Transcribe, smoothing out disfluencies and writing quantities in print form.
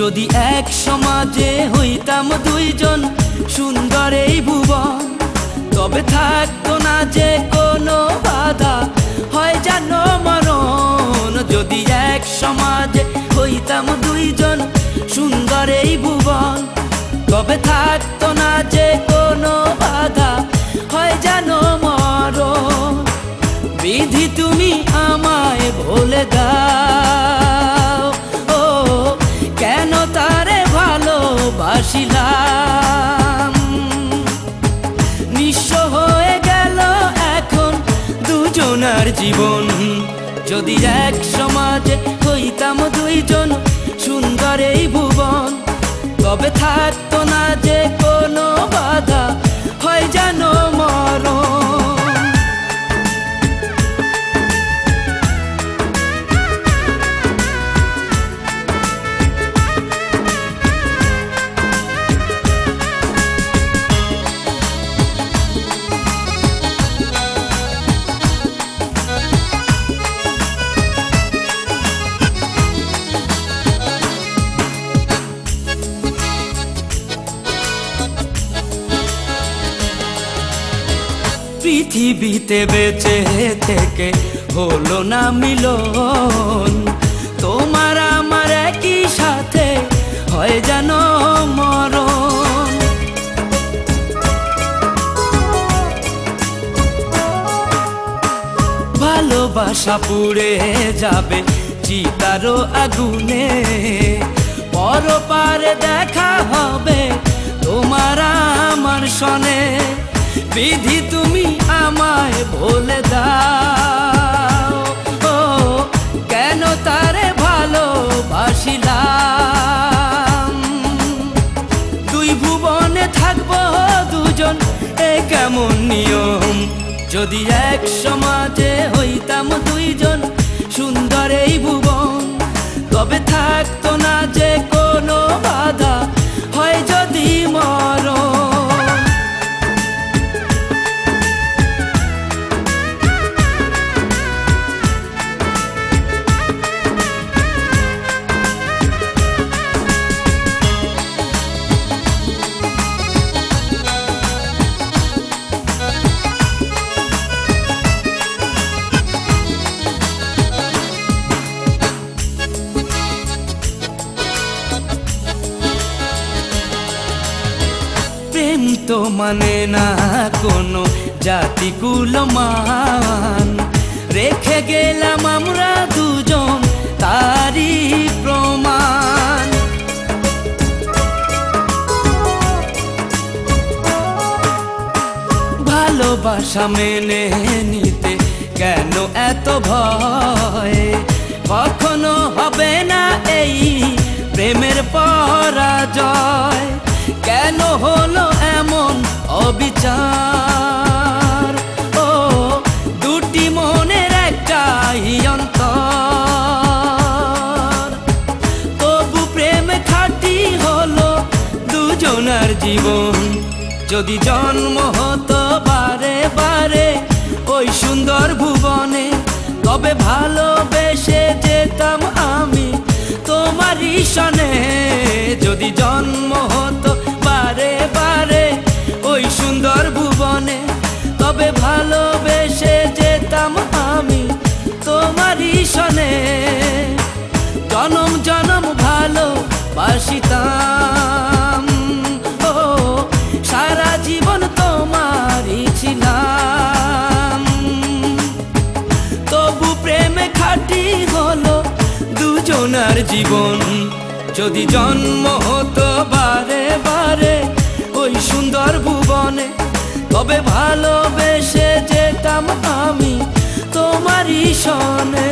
যদি এক সমাজে হইতাম দুইজন সুন্দর এই ভুবন, তবে থাকতো না যে কোনো বাধা, হয় জানো মরণ। যদি এক সমাজে হইতাম দুইজন সুন্দর এই ভুবন, তবে থাকতো না যে কোনো বাধা, হয় জানো মরণ। বিধি তুমি আমায় বলে দাও, ও কেন তারে ভালোবাসিলাম। নিঃস্ব হয়ে গেল এখন দুজনার জীবন। যদি এক সমাজে হইতাম দুইজন সুন্দর এই ভুবন, তবে থাকতো না যে কোনো বাধা, হয় জানো মরণ। পৃথিবীতে বেঁচে থেকে হলো না মিলন, তোমার আমার একই সাথে হয় জানো মরণ। ভালোবাসা পুড়ে যাবে চিতারও আগুনে, পরপারে দেখা হবে তোমার আমার সনে। বিধি তুমি আমায় বলে দাও, ও কেন তারে ভালোবাসিলাম। দুই ভুবনে থাকবো দুজন, এ কেমন নিয়ম। যদি এক সমাজে হইতাম দুইজন সুন্দর এই ভুবন, তবে থাকতো না যে কোনো বাধা, হয় যদি মরণ। প্রেম তো মানে না কোনো জাতি কুলমান, রেখে গেলাম আমরা দুজন তারই প্রমাণ। ভালোবাসা মেনে নিতে কেন এত ভয়, কখনো হবে না এই প্রেমের পরাজয়। কেন হলো এমন অবিচার, ও দুটি মনের একটাই অন্তর। তবু প্রেম খাঁটি হলো দুজনার জীবন। যদি জন্ম হতো বারে বারে ওই সুন্দর ভুবনে, তবে ভালোবেসে যেতাম আমি তোমারই সনে। যদি জন্ম হতো বারে বারে ওই সুন্দর ভুবনে, তবে ভালোবেসে যেতাম আমি তোমারই সনে। জনম জনম ভালোবাসিতাম, ও সারা জীবন তোমারই ছিলাম। তবু প্রেমে খাঁটি হলো দুজনার জীবন। যদি জন্ম হতো বারে বারে ওই সুন্দর ভুবনে, তবে ভালোবেসে যেতাম আমি তোমারই সনে।